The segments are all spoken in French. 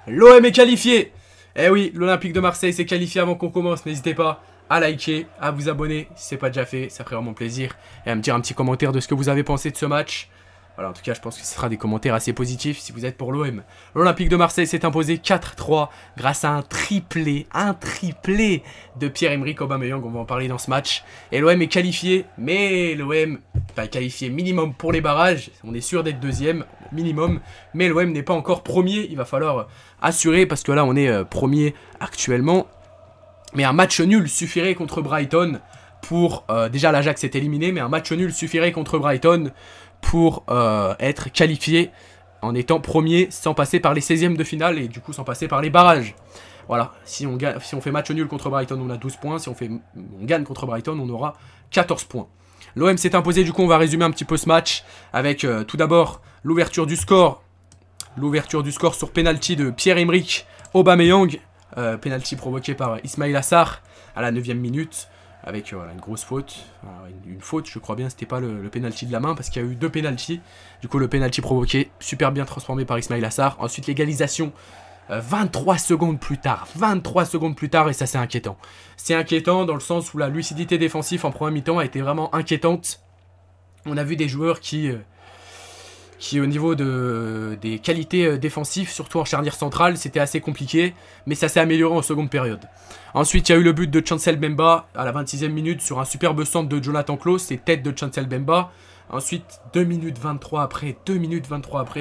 L'OM est qualifié. Eh oui, l'Olympique de Marseille s'est qualifié avant qu'on commence. N'hésitez pas à liker, à vous abonner si ce n'est pas déjà fait. Ça ferait vraiment plaisir. Et à me dire un petit commentaire de ce que vous avez pensé de ce match. Voilà, en tout cas, je pense que ce sera des commentaires assez positifs si vous êtes pour l'OM. L'Olympique de Marseille s'est imposé 4-3 grâce à un triplé de Pierre-Emerick Aubameyang. On va en parler dans ce match. Et l'OM est qualifié, mais l'OM est qualifié minimum pour les barrages. On est sûr d'être deuxième, minimum. Mais l'OM n'est pas encore premier. Il va falloir assurer parce que là, on est premier actuellement. Mais un match nul suffirait contre Brighton pour... déjà, l'Ajax est éliminé, mais un match nul suffirait contre Brighton pour être qualifié en étant premier sans passer par les 16e de finale et du coup sans passer par les barrages. Voilà, si on fait match nul contre Brighton, on a 12 points. Si on gagne contre Brighton, on aura 14 points. L'OM s'est imposé, du coup on va résumer un petit peu ce match avec tout d'abord l'ouverture du score. L'ouverture du score sur penalty de Pierre-Emerick Aubameyang. Penalty provoqué par Ismaïla Sarr à la 9e minute. Avec voilà, une grosse faute, une faute je crois bien, c'était pas le penalty de la main parce qu'il y a eu 2 penalties. Du coup le penalty provoqué, super bien transformé par Ismaïla Sarr. Ensuite l'égalisation 23 secondes plus tard et ça c'est inquiétant. C'est inquiétant dans le sens où la lucidité défensive en première mi-temps a été vraiment inquiétante. On a vu des joueurs qui au niveau des qualités défensives, surtout en charnière centrale, c'était assez compliqué, mais ça s'est amélioré en seconde période. Ensuite, il y a eu le but de Chancel Mbemba à la 26e minute sur un superbe centre de Jonathan Klaus, c'est tête de Chancel Mbemba. Ensuite, 2 minutes 23 après,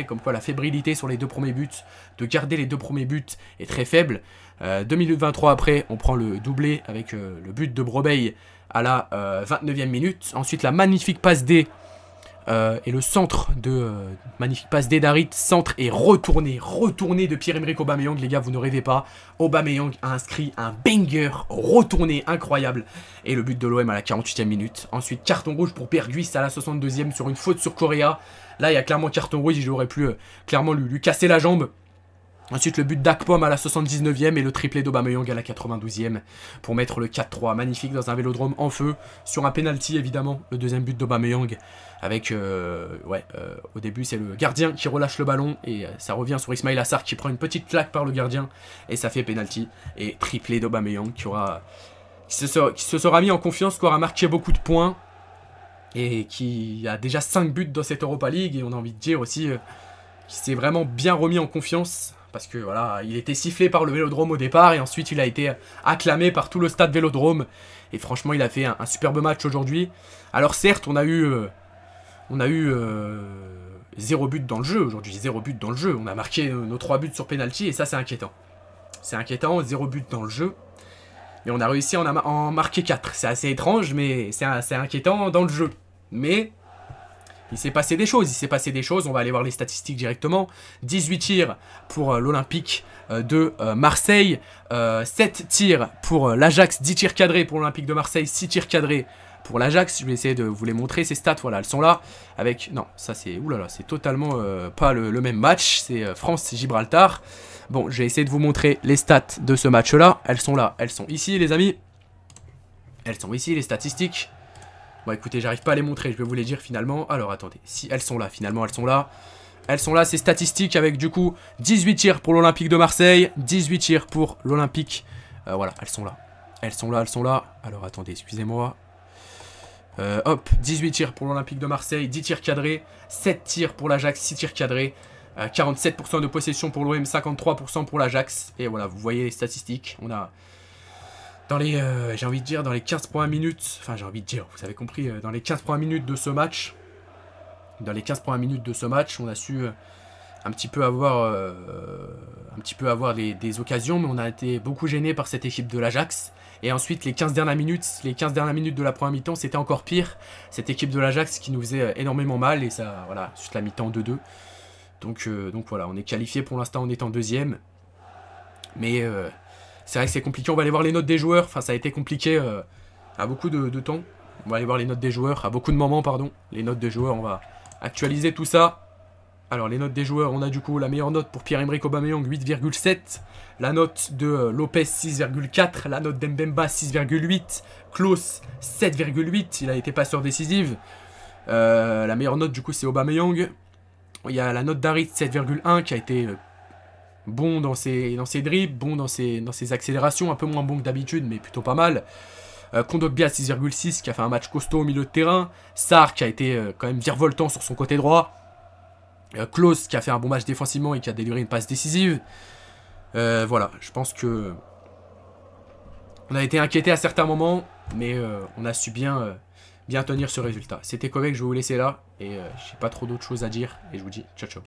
comme quoi la fébrilité sur les 2 premiers buts, de garder les 2 premiers buts est très faible. 2 minutes 23 après, on prend le doublé avec le but de Brobeil à la 29e minute. Ensuite, la magnifique passe D. Et le centre de magnifique passe d'Edarit, centre et retourné de Pierre-Emerick Aubameyang, les gars, vous ne rêvez pas. Aubameyang a inscrit un banger retourné incroyable et le but de l'OM à la 48e minute. Ensuite carton rouge pour Berghuis à la 62e sur une faute sur Correa. Là il y a clairement carton rouge, j'aurais pu clairement lui casser la jambe. Ensuite le but d'Akpom à la 79e et le triplé d'Aubameyang à la 92e pour mettre le 4-3. Magnifique dans un vélodrome en feu. Sur un penalty évidemment, le deuxième but d'Aubameyang. Avec, au début c'est le gardien qui relâche le ballon et ça revient sur Ismaïla Sarr qui prend une petite claque par le gardien. Et ça fait penalty et triplé d'Aubameyang qui se sera mis en confiance, qui aura marqué beaucoup de points. Et qui a déjà 5 buts dans cette Europa League. Et on a envie de dire aussi qu'il s'est vraiment bien remis en confiance. Parce que voilà, il était sifflé par le Vélodrome au départ et ensuite il a été acclamé par tout le stade Vélodrome. Et franchement, il a fait un superbe match aujourd'hui. Alors certes, on a eu 0 but dans le jeu aujourd'hui, 0 but dans le jeu. On a marqué nos 3 buts sur penalty et ça c'est inquiétant. C'est inquiétant, 0 but dans le jeu. Mais on a réussi à en marquer 4. C'est assez étrange, mais c'est inquiétant dans le jeu. Mais... il s'est passé des choses, on va aller voir les statistiques directement. 18 tirs pour l'Olympique de Marseille, 7 tirs pour l'Ajax, 10 tirs cadrés pour l'Olympique de Marseille, 6 tirs cadrés pour l'Ajax. Je vais essayer de vous les montrer, ces stats, voilà, elles sont là. Avec, non, ça c'est, oulala, c'est totalement pas le même match, c'est France-Gibraltar. Bon, je vais essayer de vous montrer les stats de ce match-là. Elles sont là, elles sont ici les amis. Elles sont ici, les statistiques. Bon écoutez, j'arrive pas à les montrer, je vais vous les dire finalement. Alors attendez, si elles sont là, finalement elles sont là. Elles sont là, ces statistiques avec du coup 18 tirs pour l'Olympique de Marseille, 18 tirs pour l'Olympique. Voilà, elles sont là. Elles sont là. Alors attendez, excusez-moi. Hop, 18 tirs pour l'Olympique de Marseille, 10 tirs cadrés, 7 tirs pour l'Ajax, 6 tirs cadrés. 47% de possession pour l'OM, 53% pour l'Ajax. Et voilà, vous voyez les statistiques. On a... dans les, j'ai envie de dire, dans les 15 premières minutes, enfin j'ai envie de dire, vous avez compris, dans les 15 premières minutes de ce match, on a su un petit peu avoir des occasions, mais on a été beaucoup gêné par cette équipe de l'Ajax. Et ensuite, les 15 dernières minutes de la première mi-temps, c'était encore pire. Cette équipe de l'Ajax qui nous faisait énormément mal, et ça, voilà, suite la mi-temps 2-2. Donc voilà, on est qualifié pour l'instant en étant deuxième. Mais... c'est vrai que c'est compliqué, on va aller voir les notes des joueurs. Enfin, ça a été compliqué à beaucoup de temps. On va aller voir les notes des joueurs, à beaucoup de moments, pardon. Les notes des joueurs, on va actualiser tout ça. Alors, les notes des joueurs, on a du coup la meilleure note pour Pierre-Emerick Aubameyang, 8,7. La note de Lopez, 6,4. La note d'Mbemba, 6,8. Klaus, 7,8. Il a été passeur décisif. La meilleure note, du coup, c'est Aubameyang. Il y a la note d'Harit, 7,1, qui a été... bon dans ses dribbles, bon dans ses accélérations, un peu moins bon que d'habitude, mais plututôt pas mal. Kondogbia 6,6 qui a fait un match costaud au milieu de terrain. Sarr qui a été quand même virevoltant sur son côté droit. Klose qui a fait un bon match défensivement et qui a délivré une passe décisive. Voilà, je pense que on a été inquiété à certains moments, mais on a su bien tenir ce résultat. C'était correct, je vais vous laisser là, et j'ai pas trop d'autres choses à dire, et je vous dis ciao ciao.